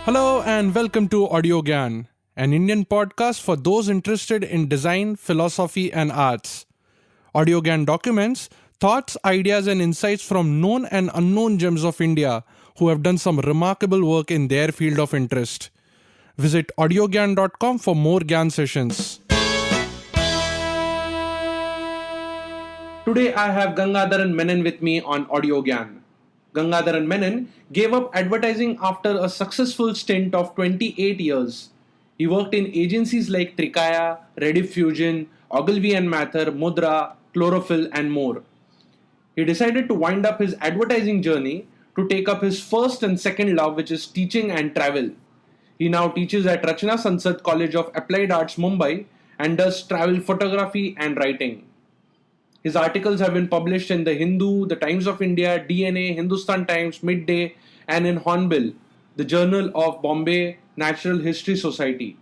Hello and welcome to Audio Gyan, an Indian podcast for those interested in design, philosophy, and arts. Audio Gyan documents thoughts, ideas, and insights from known and unknown gems of India who have done some remarkable work in their field of interest. Visit audiogyan.com for more Gyan sessions. Today I have Gangadharan Menon with me on Audio Gyan. Gangadharan Menon gave up advertising after a successful stint of 28 years. He worked in agencies like Trikaya, Rediffusion, Ogilvy and Mather, Mudra, Chlorophyll, and more. He decided to wind up his advertising journey to take up his first and second love, which is teaching and travel. He now teaches at Rachana Sansad College of Applied Arts, Mumbai, and does travel photography and writing. His articles have been published in the Hindu, the Times of India, DNA, Hindustan Times, Midday, and in Hornbill, the journal of Bombay Natural History Society.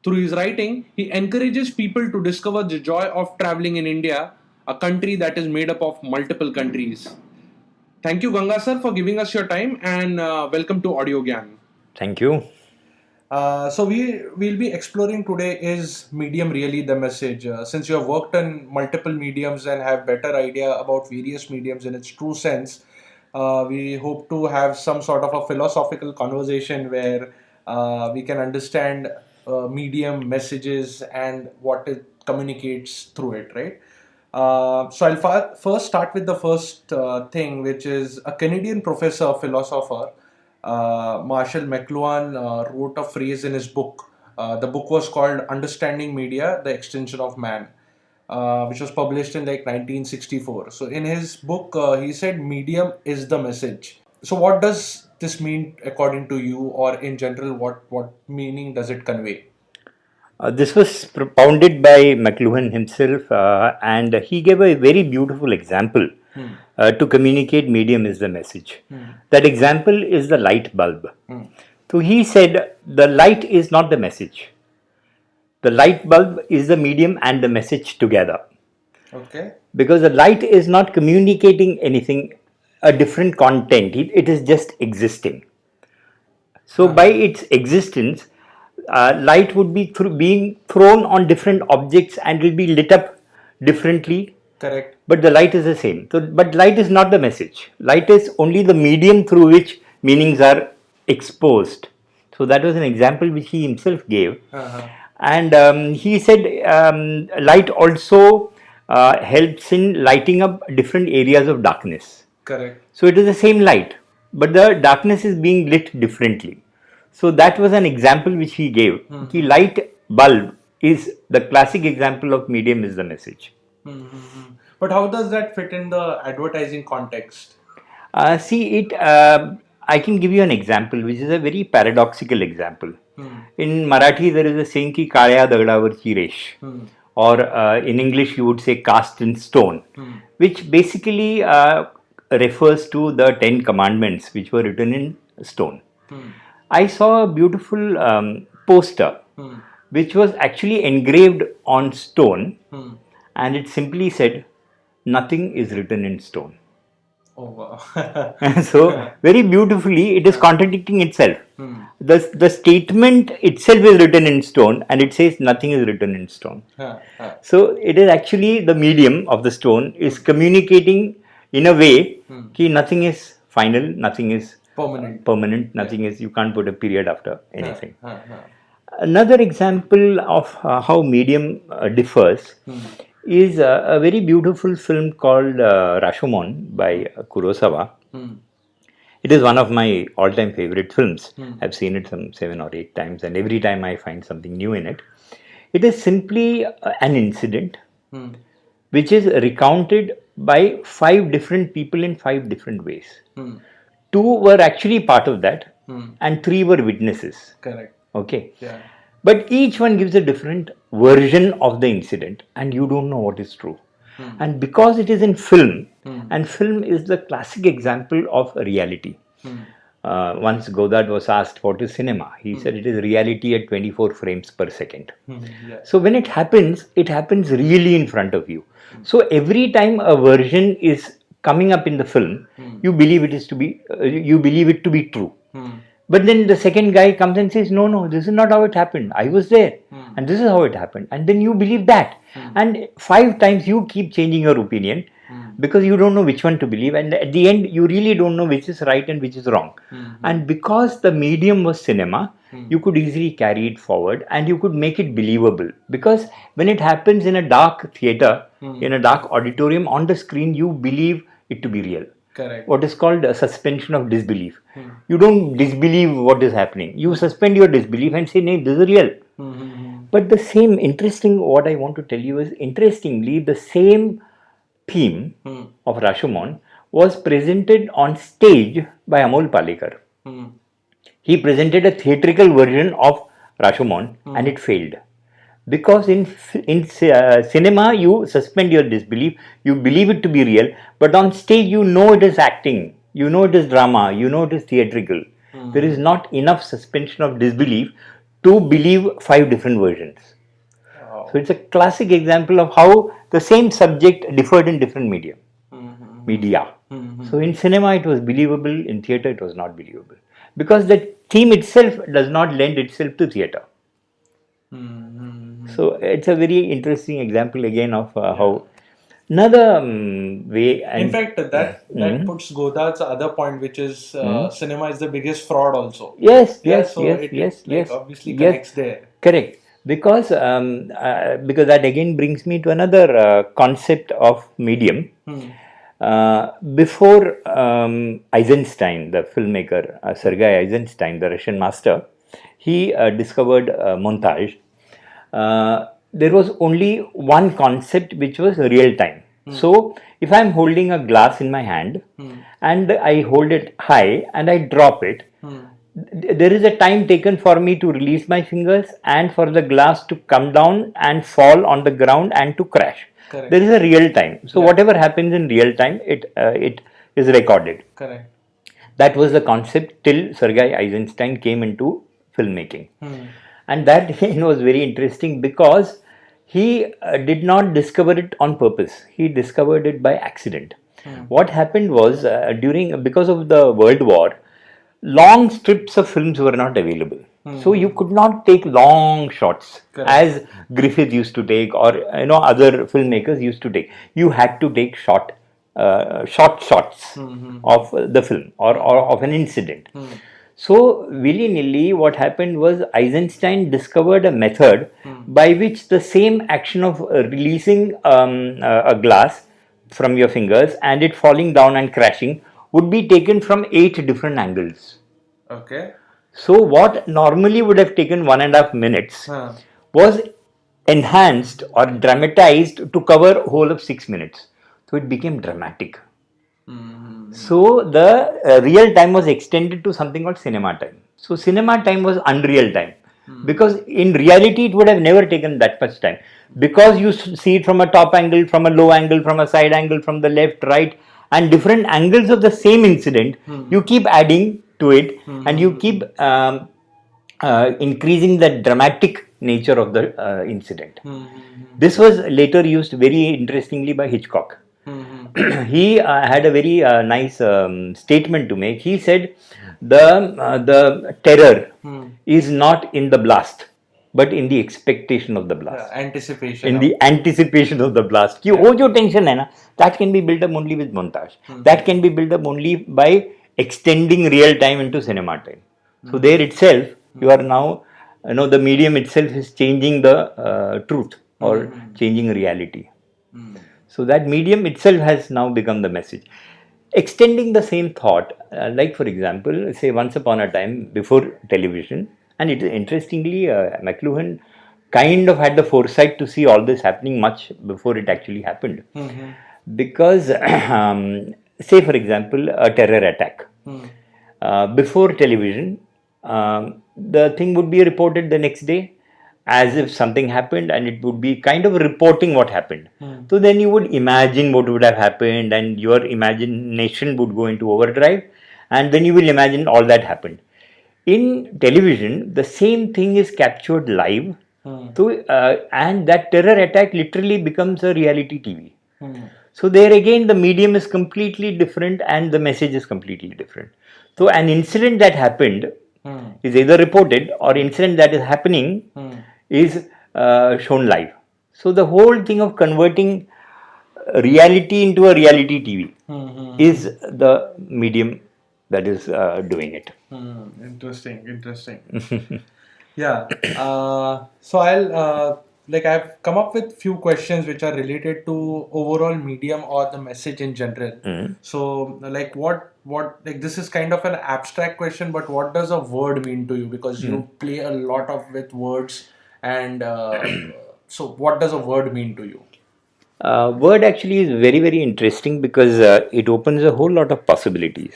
Through his writing, he encourages people to discover the joy of traveling in India, a country that is made up of multiple countries. Thank you, Ganga sir, for giving us your time, and welcome to Audio Gyan. Thank you. So we'll be exploring today, is medium really the message? Since you have worked on multiple mediums and have better idea about various mediums in its true sense, we hope to have some sort of a philosophical conversation where we can understand medium messages and what it communicates through it, right? So I'll first start with the first thing, which is a Canadian professor, philosopher, Marshall McLuhan wrote a phrase in his book. The book was called Understanding Media, the Extension of Man, which was published in like 1964. So in his book, he said medium is the message. So what does this mean according to you, or in general, what meaning does it convey? This was propounded by McLuhan himself, and he gave a very beautiful example to communicate medium is the message. That example is the light bulb. So he said the light is not the message. The light bulb is the medium and the message together. Okay. Because the light is not communicating anything, a different content. It is just existing. So by its existence, light would be being thrown on different objects and will be lit up differently. Correct. But the light is the same. So, but light is not the message. Light is only the medium through which meanings are exposed. So that was an example which he himself gave. And he said light also helps in lighting up different areas of darkness. Correct. So it is the same light, but the darkness is being lit differently. So that was an example which he gave. The light bulb is the classic example of medium is the message. But how does that fit in the advertising context? I can give you an example which is a very paradoxical example. In Marathi there is a saying ki kalya dagdavarchi resh, or in English you would say cast in stone, which basically refers to the 10 commandments which were written in stone. I saw a beautiful poster which was actually engraved on stone, and it simply said, nothing is written in stone. Oh wow. So very beautifully it is contradicting itself. The statement itself is written in stone and it says nothing is written in stone. So it is actually the medium of the stone is communicating in a way that nothing is final, nothing is permanent, nothing is, you can't put a period after anything. Another example of how medium differs is a very beautiful film called Rashomon by Kurosawa. It is one of my all-time favorite films. I've seen it some 7 or 8 times, and every time I find something new in it. It is simply an incident which is recounted by 5 different people in 5 different ways. 2 were actually part of that, and 3 were witnesses. Correct. Okay. Yeah. But each one gives a different version of the incident, and you don't know what is true. And because it is in film, and film is the classic example of reality. Once Godard was asked what is cinema, he said it is reality at 24 frames per second. So when it happens really in front of you. So every time a version is coming up in the film, you believe it to be true. But then the second guy comes and says, no, this is not how it happened. I was there and this is how it happened. And then you believe that. And 5 times you keep changing your opinion because you don't know which one to believe. And at the end, you really don't know which is right and which is wrong. And because the medium was cinema, you could easily carry it forward and you could make it believable. Because when it happens in a dark theater, in a dark auditorium, on the screen, you believe it to be real. Correct. What is called a suspension of disbelief. You don't disbelieve what is happening. You suspend your disbelief and say, "No, this is real." But the same interesting, what I want to tell you is, interestingly, the same theme of Rashomon was presented on stage by Amol Palekar. He presented a theatrical version of Rashomon and it failed. Because in cinema, you suspend your disbelief, you believe it to be real, but on stage, you know it is acting, you know it is drama, you know it is theatrical. There is not enough suspension of disbelief to believe 5 different versions. Wow. So it's a classic example of how the same subject differed in different media. So in cinema, it was believable, in theater, it was not believable. Because the theme itself does not lend itself to theater. So it's a very interesting example again of how another way. And in fact, that puts Godard's other point, which is cinema is the biggest fraud also. Yes. Obviously connects there. Correct. Because that again brings me to another concept of medium. Before Eisenstein, the filmmaker, Sergei Eisenstein, the Russian master, he discovered montage. There was only one concept, which was real time. So if I'm holding a glass in my hand and I hold it high and I drop it, there is a time taken for me to release my fingers and for the glass to come down and fall on the ground and to crash. Correct. There is a real time. So whatever happens in real time, it is recorded. Correct. That was the concept till Sergei Eisenstein came into filmmaking. And that was very interesting because he did not discover it on purpose. He discovered it by accident. What happened was because of the World War, long strips of films were not available. So you could not take long shots. Correct. As Griffith used to take, or other filmmakers used to take. You had to take short shots of the film or of an incident. So willy-nilly, what happened was Eisenstein discovered a method by which the same action of releasing a glass from your fingers and it falling down and crashing would be taken from 8 different angles. Okay. So what normally would have taken 1.5 minutes was enhanced or dramatized to cover whole of 6 minutes. So it became dramatic. So the real time was extended to something called cinema time. So cinema time was unreal time. Because in reality it would have never taken that much time. Because you see it from a top angle, from a low angle, from a side angle, from the left, right, and different angles of the same incident, you keep adding to it and you keep increasing the dramatic nature of the incident. This was later used very interestingly by Hitchcock. He had a very nice statement to make. He said the terror is not in the blast, but in the expectation of the blast. Anticipation. In the anticipation of the blast. Wo jo tension hai na, that can be built up only with montage. That can be built up only by extending real time into cinema time. So there itself, you are now, the medium itself is changing the truth or changing reality. So that medium itself has now become the message. Extending the same thought, like for example, say once upon a time before television, and it interestingly, McLuhan kind of had the foresight to see all this happening much before it actually happened. Because, say for example, a terror attack. Before television, the thing would be reported the next day as if something happened, and it would be kind of reporting what happened. So then you would imagine what would have happened and your imagination would go into overdrive, and then you will imagine all that happened. In television, the same thing is captured live, and that terror attack literally becomes a reality TV. So there again, the medium is completely different and the message is completely different. So an incident that happened is either reported or incident that is happening is shown live. So the whole thing of converting reality into a reality TV is the medium that is doing it. Interesting. Yeah. So I've come up with few questions which are related to overall medium or the message in general. So like this is kind of an abstract question, but what does a word mean to you? Because you play a lot with words, and so what does a word mean to you? Word actually is very, very interesting because it opens a whole lot of possibilities.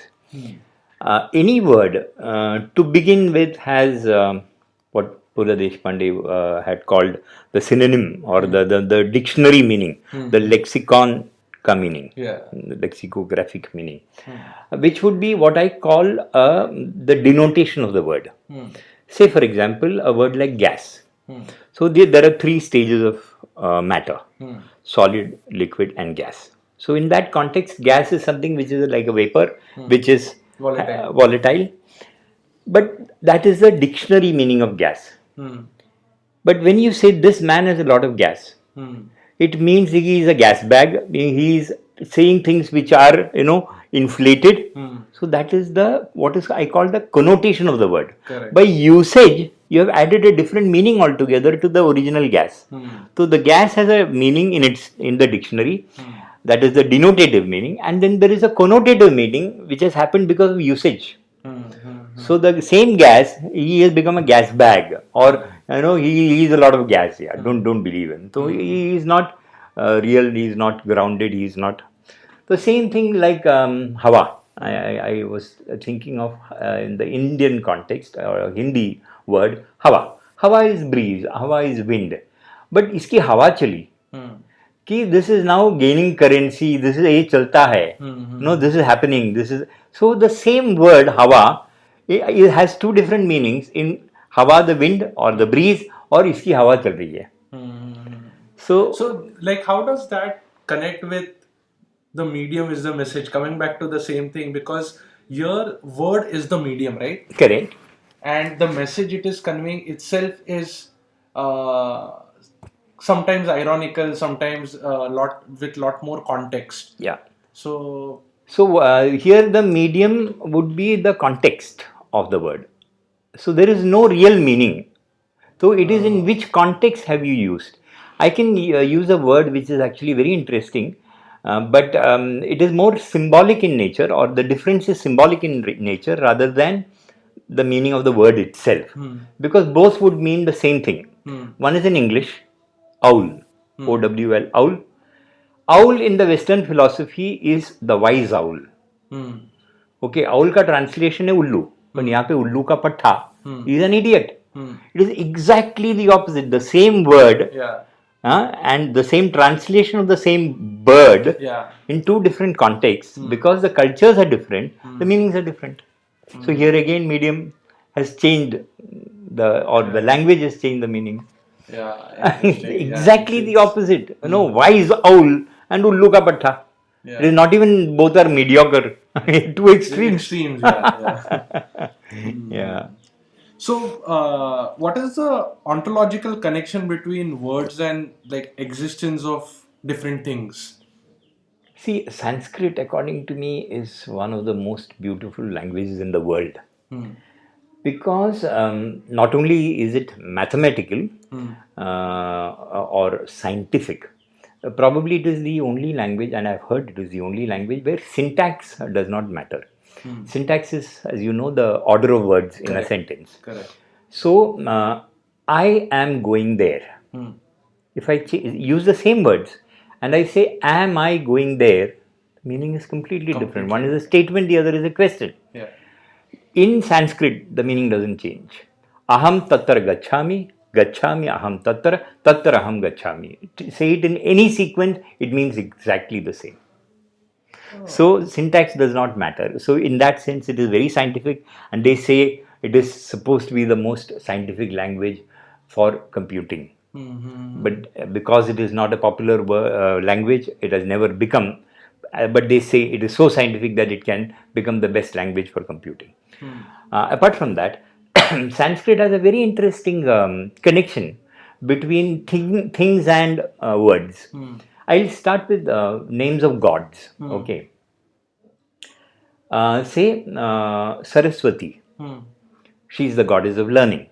Any word to begin with has what Pula Deshpande had called the synonym or the dictionary meaning, the lexicon ka meaning, the lexicographic meaning, which would be what I call the denotation of the word. Say, for example, a word like gas. So there are three stages of matter: solid, liquid, and gas. So in that context, gas is something which is like a vapor, which is volatile. But that is the dictionary meaning of gas. But when you say this man has a lot of gas, it means he is a gas bag. He is saying things which are inflated. So that is what is I call the connotation of the word. Correct. By usage, you have added a different meaning altogether to the original gas. So the gas has a meaning in the dictionary. That is the denotative meaning, and then there is a connotative meaning which has happened because of usage. So the same gas, he has become a gas bag, or he is a lot of gas. Yeah, don't believe him. So he is not real. He is not grounded. He is not. The same thing like Hawa. I was thinking of in the Indian context or a Hindi word Hawa. Hawa is breeze. Hawa is wind. But iski Hawa chali. Ki this is now gaining currency. This is chalta hai. No, this is happening. This is so the same word Hawa. It has two different meanings in Hawa, the wind or the breeze, or iski Hawa chal rahi hai. So like how does that connect with the medium is the message? Coming back to the same thing, because your word is the medium, right? Correct. And the message it is conveying itself is sometimes ironical, sometimes lot more context. Yeah. So here the medium would be the context of the word. So there is no real meaning. So it is in which context have you used. I can use a word which is actually very interesting, but it is more symbolic in nature, or the difference is symbolic in nature rather than the meaning of the word itself. Because both would mean the same thing. One is in English, owl, O-W-L, owl. Owl in the Western philosophy is the wise owl. Okay, owl का translation है उल्लू, पर यहाँ पे उल्लू का पट्टा is an idiot. It is exactly the opposite. The same word and the same translation of the same bird in two different contexts, because the cultures are different, the meanings are different. So here again, medium has changed the language has changed the meaning. Exactly the opposite. Wise owl and ullu ka patta. It is not even, both are mediocre. Two extremes. Yeah. So, what is the ontological connection between words and like existence of different things? See, Sanskrit, according to me, is one of the most beautiful languages in the world. Because not only is it mathematical or scientific, probably it is the only language, and I've heard it is the only language where syntax does not matter. Syntax is, as you know, the order of words in a sentence. Correct. So, I am going there. If I use the same words and I say, am I going there? Meaning is completely different. One is a statement, the other is a question. Yeah. In Sanskrit, the meaning doesn't change. Aham tatra gacchami, gacchami aham tatra, tatra aham gacchami. Say it in any sequence, it means exactly the same. So syntax does not matter. So in that sense, it is very scientific, and they say it is supposed to be the most scientific language for computing. But because it is not a popular language, it has never become. But they say it is so scientific that it can become the best language for computing. Apart from that, Sanskrit has a very interesting connection between things and words. I'll start with names of gods. Okay. Say Saraswati. She is the goddess of learning.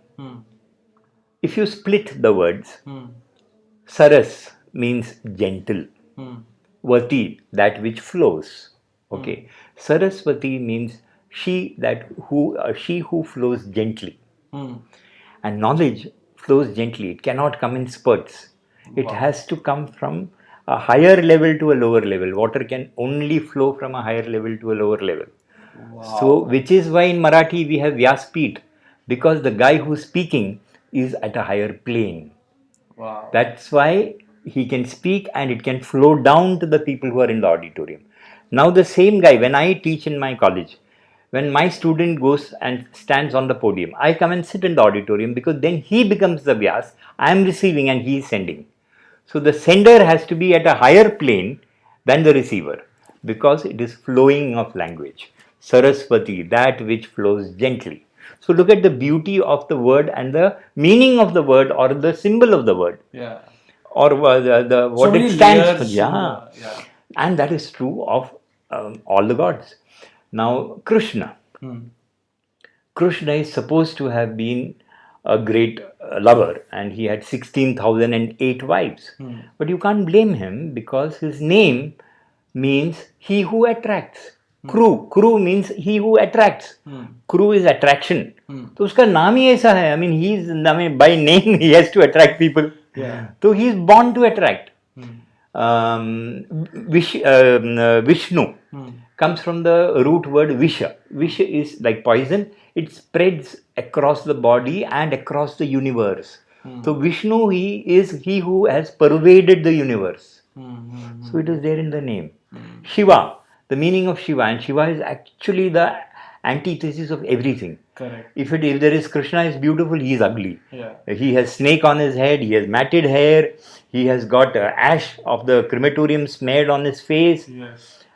If you split the words, Saras means gentle. Vati, that which flows. Okay. Saraswati means she who flows gently. And knowledge flows gently. It cannot come in spurts. It has to come from a higher level to a lower level. Water can only flow from a higher level to a lower level. So, which is why in Marathi we have Vyaspeeth, because the guy who's speaking is at a higher plane. That's why he can speak and it can flow down to the people who are in the auditorium. Now the same guy, when I teach in my college, when my student goes and stands on the podium, I come and sit in the auditorium, because then he becomes the Vyas, I am receiving and he is sending. So the sender has to be at a higher plane than the receiver, because it is flowing of language. Saraswati, that which flows gently. So look at the beauty of the word and the meaning of the word, or the symbol of the word. Or what it stands for. Yeah. And that is true of all the gods. Now, Krishna. Krishna is supposed to have been a great lover, and he had 16,008 wives. But you can't blame him, because his name means he who attracts. Kru means he who attracts. Kru is attraction. So uska naam hi aisa hai. I mean, by name he has to attract people. So he is born to attract. Vishnu comes from the root word Visha. Visha is like poison. It spreads across the body and across the universe. So Vishnu, he is he who has pervaded the universe. So it is there in the name. Shiva, the meaning of Shiva, and Shiva is actually the antithesis of everything. Correct. If there is Krishna is beautiful, he is ugly. He has snake on his head, he has matted hair, he has got ash of the crematorium smeared on his face,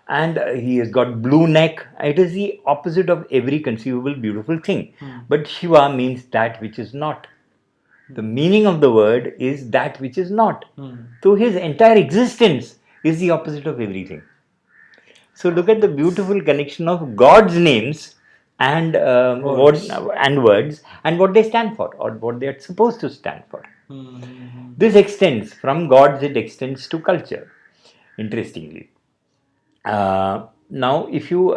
and he has got blue neck. It is the opposite of every conceivable beautiful thing. But Shiva means that which is not. The meaning of the word is that which is not. So his entire existence is the opposite of everything. So look at the beautiful connection of God's names and words and what they stand for, or what they are supposed to stand for. This extends from gods, it extends to culture, interestingly. Now, if you,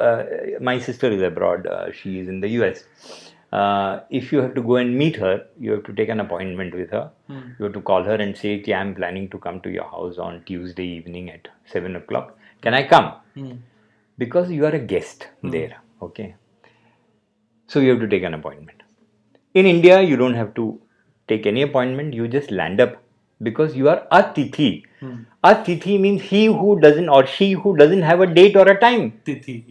my sister is abroad, she is in the US. If you have to go and meet her, you have to take an appointment with her. You have to call her and say, I am planning to come to your house on Tuesday evening at 7 o'clock. Can I come? Because you are a guest there. Okay. So you have to take an appointment. In India, you don't have to take any appointment. You just land up, because you are a tithi. A tithi means he who doesn't, or she who doesn't have a date or a time. Tithi,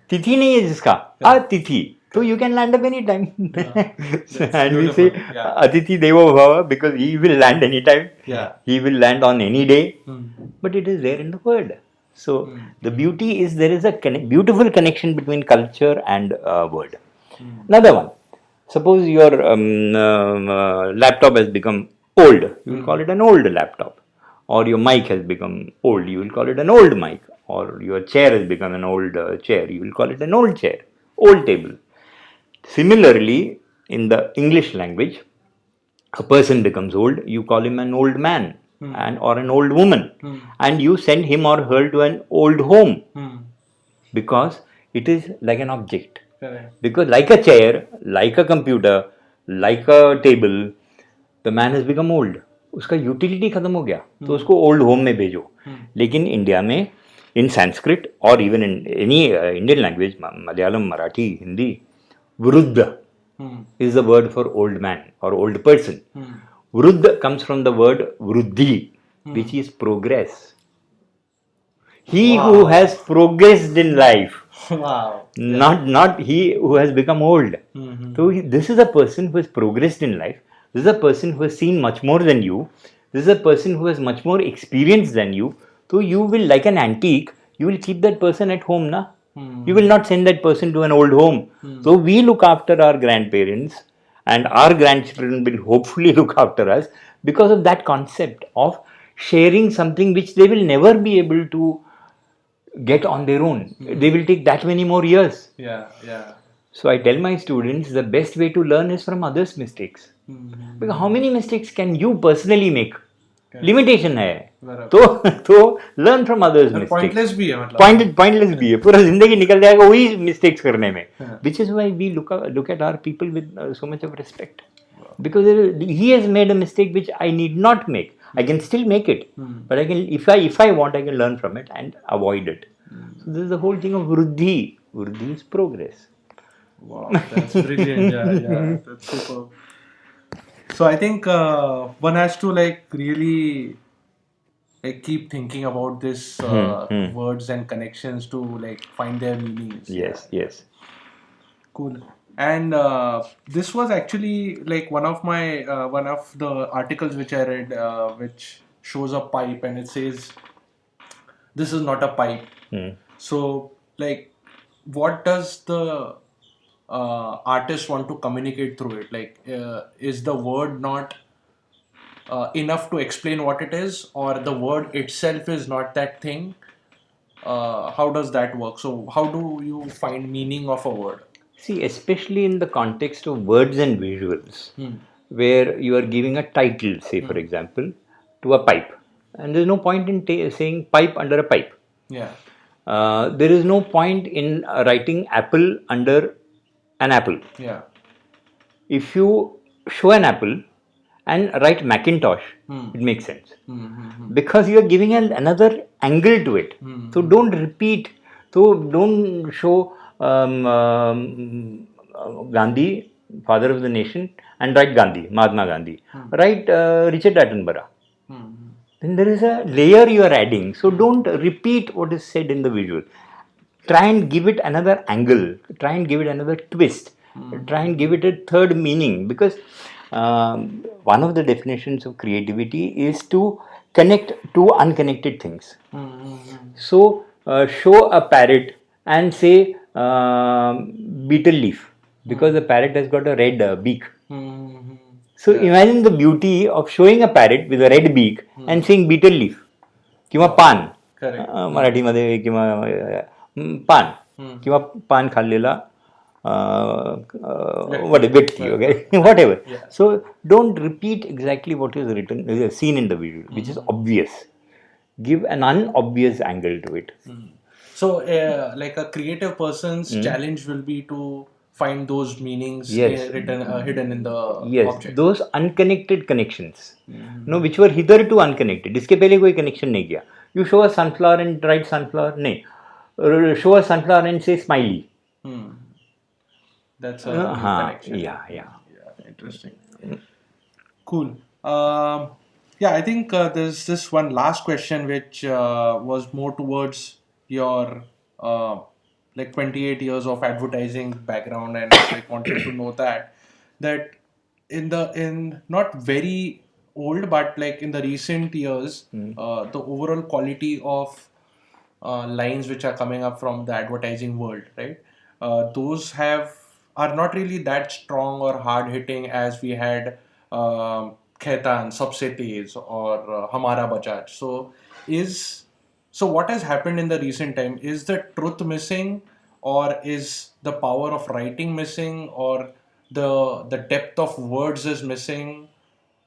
Tithi nahi hai jiska. A tithi. So you can land up anytime. And we say Atithi Devo Bhava, because he will land anytime. He will land on any day. But it is there in the word. So the beauty is there is a beautiful connection between culture and word. Another one. Suppose your laptop has become old. You will call it an old laptop. Or your mic has become old. You will call it an old mic. Or your chair has become an old chair. You will call it an old chair. Old table. Similarly, in the English language, a person becomes old, you call him an old man or an old woman, and you send him or her to an old home, because it is like an object. Because like a chair, like a computer, like a table, the man has become old. उसका utility खत्म हो गया, तो उसको old home में भेजो. लेकिन India में in Sanskrit or even in any Indian language, Malayalam, Marathi, Hindi, Vruddha is the word for old man or old person. Vruddha comes from the word Vruddhi, which is progress. He who has progressed in life, not he who has become old. So this is a person who has progressed in life. This is a person who has seen much more than you. This is a person who has much more experience than you. So you will, like an antique, you will keep that person at home, You will not send that person to an old home. So we look after our grandparents and our grandchildren will hopefully look after us because of that concept of sharing something which they will never be able to get on their own. They will take that many more years. Yeah, yeah. So I tell my students the best way to learn is from others' mistakes. Because how many mistakes can you personally make? Limitation है तो learn from others mistakes pointless भी है मतलब pointless भी है पूरा जिंदगी निकल जाएगा वही मिस्टेक्स करने में which is why we look at our people with so much of respect because he has made a mistake which I need not make. I can still make it, but I can if I want I can learn from it and avoid it. So this is the whole thing of vruddhi. Vruddhi is progress. Wow, that's brilliant. Yeah, that's super. So I think one has to like really like keep thinking about this words and connections to like find their meanings. Yes. Cool. And this was actually like one of the articles which I read, which shows a pipe and it says, "This is not a pipe." So, like, what does the artist want to communicate through it? Like, is the word not enough to explain what it is, or the word itself is not that thing? How does that work? So, how do you find meaning of a word? See, especially in the context of words and visuals, where you are giving a title, say for example, to a pipe, and there is no point in saying pipe under a pipe. Yeah. There is no point in writing apple under an apple. Yeah. If you show an apple and write Macintosh, it makes sense. Because you are giving another angle to it. So don't repeat. So don't show Gandhi, father of the nation, and write Gandhi, Mahatma Gandhi. Write Richard Attenborough. Then there is a layer you are adding. So don't repeat what is said in the visual. Try and give it another angle. Try and give it another twist. Try and give it a third meaning. Because one of the definitions of creativity is to connect two unconnected things. So show a parrot and say beetle leaf, because the parrot has got a red beak. So imagine the beauty of showing a parrot with a red beak and saying beetle leaf किंवा पान मराठीमध्ये किंवा पान किंवा पान खाल्लेला व्यक्ती वगैरे whatever. So don't repeat exactly what is written, seen in the visual, which is obvious. Give an unobvious angle to it. So, like a creative person's challenge will be to find those meanings hidden in the object. Those unconnected connections, no, which were hitherto unconnected. इसके पहले कोई connection नहीं किया. You show a sunflower and write sunflower, नहीं. Show a sunflower and say smiley. That's a connection. Yeah, interesting. Cool. I think there's this one last question which was more towards your like 28 years of advertising background, and I wanted to know that in not very old but like in the recent years, the overall quality of lines which are coming up from the advertising world, right? Those are not really that strong or hard hitting as we had Khaitan, Sabse Tez or Hamara Bajaj. So what has happened in the recent time? Is the truth missing, or is the power of writing missing, or the depth of words is missing,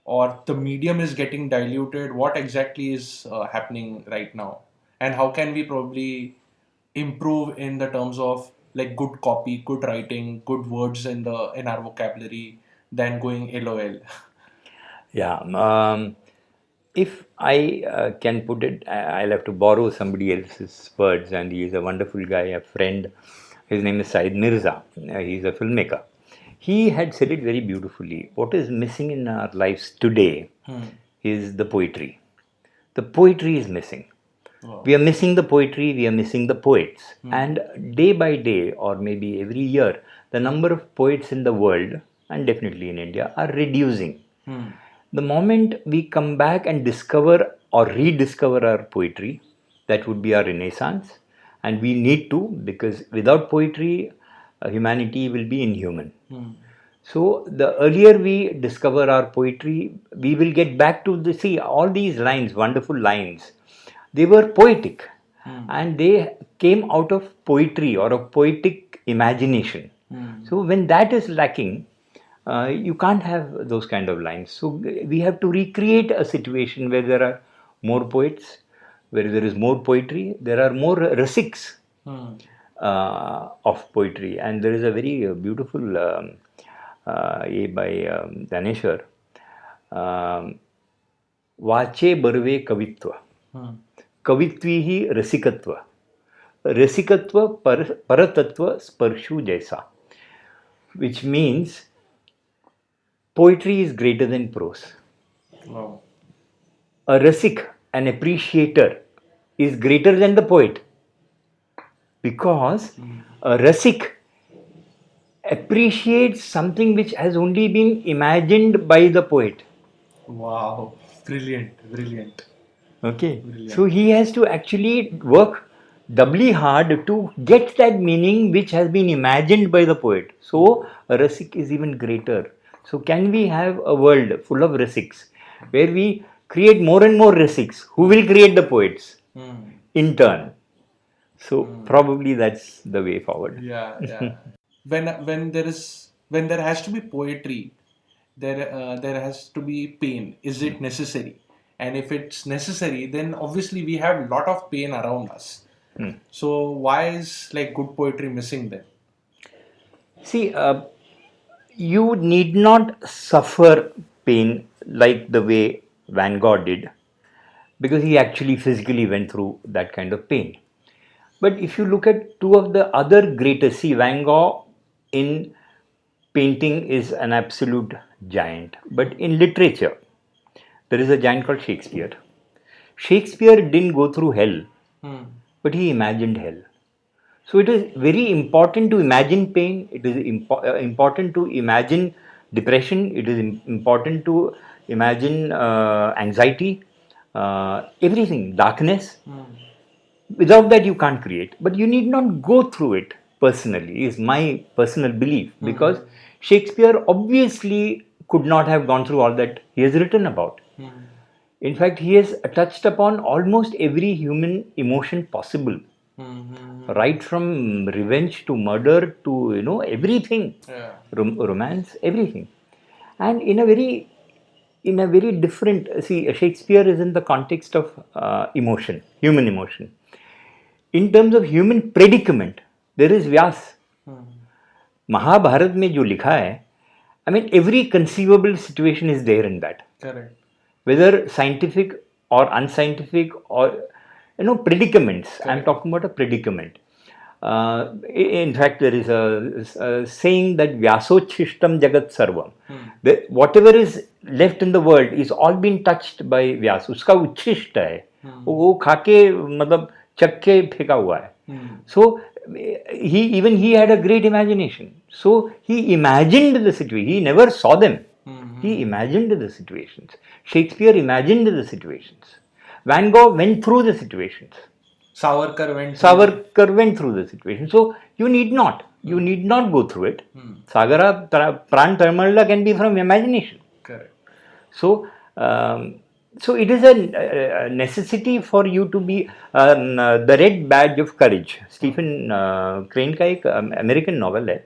or the medium is getting diluted? What exactly is happening right now? And how can we probably improve in the terms of like good copy, good writing, good words in our vocabulary than going LOL? If I can put it, I'll have to borrow somebody else's words, and he is a wonderful guy, a friend. His name is Syed Mirza. He's a filmmaker. He had said it very beautifully. What is missing in our lives today is the poetry. The poetry is missing. Wow. We are missing the poetry, we are missing the poets. And day by day, or maybe every year, the number of poets in the world, and definitely in India, are reducing. The moment we come back and discover or rediscover our poetry, that would be our renaissance. And we need to, because without poetry, humanity will be inhuman. So the earlier we discover our poetry, we will get back to the see all these lines, wonderful lines. They were poetic, and they came out of poetry or a poetic imagination. So when that is lacking, you can't have those kind of lines. So we have to recreate a situation where there are more poets, where there is more poetry, there are more rasics of poetry, and there is a very beautiful by Dhaneshwar, वाचे बर्वे कवित्व कवित्वी ही रसिकत्व रसिकत्व परतत्व स्पर्शु जैसा, which means poetry is greater than prose. Wow. A rasik, an appreciator, is greater than the poet, because a rasik appreciates something which has only been imagined by the poet. Wow, brilliant. Okay, so he has to actually work doubly hard to get that meaning which has been imagined by the poet. So a rasik is even greater. So can we have a world full of rasiks where we create more and more rasiks who will create the poets in turn? So probably that's the way forward. Yeah. when there has to be poetry, there has to be pain. Is it necessary? And if it's necessary, then obviously we have a lot of pain around us. So why is like good poetry missing then? See, you need not suffer pain like the way Van Gogh did, because he actually physically went through that kind of pain. But if you look at two of the other greatest, see, Van Gogh in painting is an absolute giant. But in literature, there is a giant called Shakespeare. Shakespeare didn't go through hell, but he imagined hell. So it is very important to imagine pain. It is important to imagine depression. It is important to imagine anxiety, everything, darkness. Without that, you can't create. But you need not go through it personally, is my personal belief. Because Shakespeare obviously could not have gone through all that he has written about. In fact, he has touched upon almost every human emotion possible. Right from revenge to murder to everything, romance, everything, and in a very different. See, Shakespeare is in the context of emotion, human emotion. In terms of human predicament, there is Vyas. Mahabharat में जो लिखा है, I mean, every conceivable situation is there in that. Correct. Whether scientific or unscientific or predicaments. Correct. I'm talking about a predicament. In fact, there is a saying that Vyasochishtam Jagat Sarvam. Whatever is left in the world is all been touched by Vyas. उसका उच्छिष्ट है. वो खाके मतलब चक्के फेंका हुआ है. So he had a great imagination. So he imagined the situation. He never saw them. He imagined the situations. Shakespeare imagined the situations. Van Gogh went through the situations. Savarkar went through the situation. So you need not go through it. Sagara Pran Tarmalla can be from imagination. Correct. So it is a necessity for you to be the Red Badge of Courage. Stephen Crane का एक American novel है.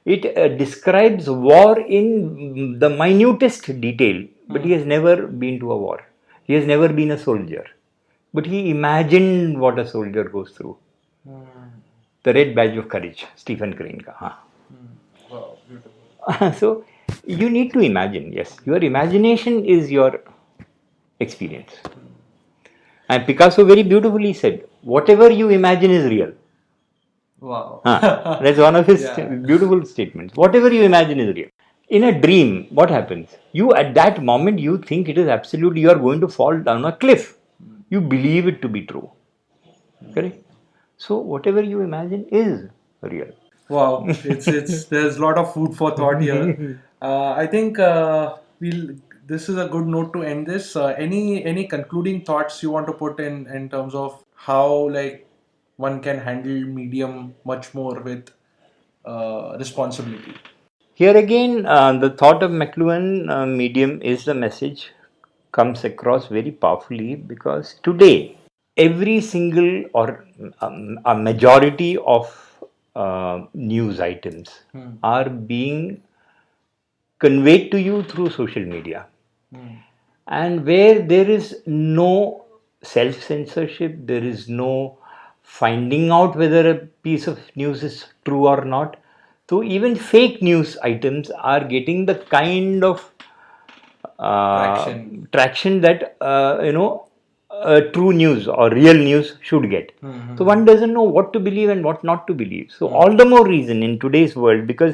It describes war in the minutest detail, but he has never been to a war. He has never been a soldier, but he imagined what a soldier goes through. The Red Badge of Courage, Stephen Crane का. Wow, beautiful. So you need to imagine. Yes, your imagination is your experience. And Picasso very beautifully said, whatever you imagine is real. Wow. That's one of his beautiful statements. Whatever you imagine is real. In a dream, what happens? You at that moment, you think it is absolutely, you are going to fall down a cliff. You believe it to be true. Correct? So whatever you imagine is real. Wow, there's a lot of food for thought here. I think this is a good note to end this. Any concluding thoughts you want to put in terms of how like one can handle medium much more with responsibility? Here again, the thought of McLuhan, medium is the message, comes across very powerfully, because today every single or a majority of news items are being conveyed to you through social media, and where there is no self censorship, there is no finding out whether a piece of news is true or not. So even fake news items are getting the kind of traction that true news or real news should get. So one doesn't know what to believe and what not to believe. So all the more reason in today's world, because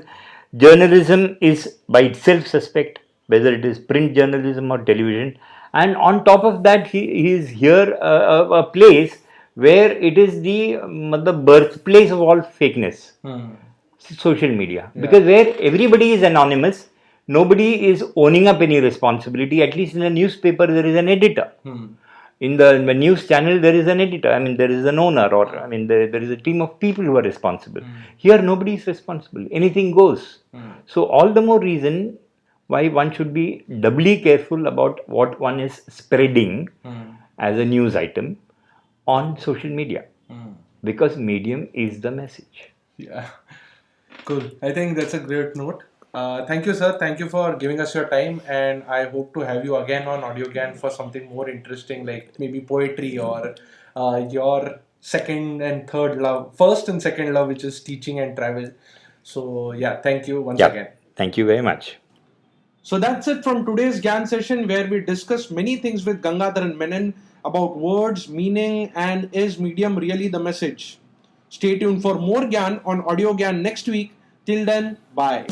journalism is by itself suspect, whether it is print journalism or television, and on top of that he is here a place where it is the birthplace of all fakeness, social media. Because where everybody is anonymous, nobody is owning up any responsibility. At least in a newspaper there is an editor, in the news channel there is an editor, I mean there is an owner, or I mean there is a team of people who are responsible. Here nobody is responsible, anything goes. So all the more reason why one should be doubly careful about what one is spreading as a news item on social media, because medium is the message. Yeah. Cool. I think that's a great note. Thank you, sir. Thank you for giving us your time, and I hope to have you again on AudioGyan for something more interesting, like maybe poetry or your second and third love, first and second love, which is teaching and travel. So yeah, thank you once again. Thank you very much. So that's it from today's Gyan session, where we discussed many things with Gangadharan Menon about words, meaning, and is medium really the message. Stay tuned for more Gyan on AudioGyan next week. Till then, bye.